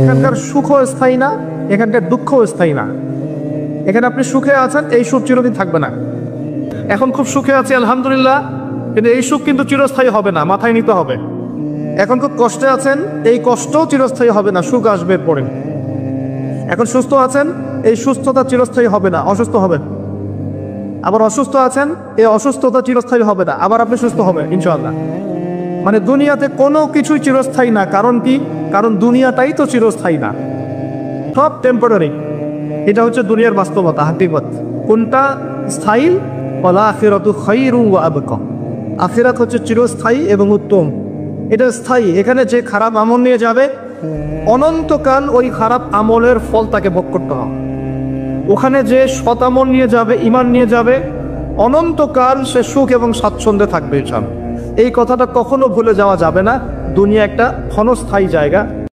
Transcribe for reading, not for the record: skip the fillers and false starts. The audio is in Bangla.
এখানকার সুখও স্থায়ী না, এখানকার দুঃখও স্থায়ী না। এখানে আপনি সুখে আছেন, এই সুখ চিরদিন থাকবে না। এখন খুব সুখে আছি আলহামদুলিল্লাহ, কিন্তু এই সুখ কিন্তু চিরস্থায়ী হবে না, মাথায় নিতে হবে। এখন খুব কষ্টে আছেন, এই কষ্টও চিরস্থায়ী হবে না, সুখ আসবে পরে। এখন সুস্থ আছেন, এই সুস্থতা চিরস্থায়ী হবে না, অসুস্থ হবেন। আবার অসুস্থ আছেন, এই অসুস্থতা চিরস্থায়ী হবে না, আবার আপনি সুস্থ হবেন ইনশাআল্লাহ। মানে দুনিয়াতে কোনো কিছুই চিরস্থায়ী না। কারণ কি? কারণ দুনিয়াটাই তো চিরস্থায়ী না, সব টেম্পোরারি। এটা হচ্ছে দুনিয়ার বাস্তবতা, হাকিকত। কোনটা স্থায়ী? ওয়াল আখিরাতু খায়রুন ওয়া আবকা। আখিরাত হচ্ছে চিরস্থায়ী এবং উত্তম, এটা স্থায়ী। এখানে যে খারাপ আমল নিয়ে যাবে, অনন্তকাল ওই খারাপ আমলের ফল তাকে ভোগ করতে হবে। ওখানে যে সৎ আমল নিয়ে যাবে, ঈমান নিয়ে যাবে, অনন্তকাল সে সুখ এবং স্বাচ্ছন্দ্যে থাকবে ইনশাআল্লাহ। এই কথাটা কখনো ভুলে যাওয়া যাবে না। দুনিয়া একটা ক্ষণস্থায়ী জায়গা।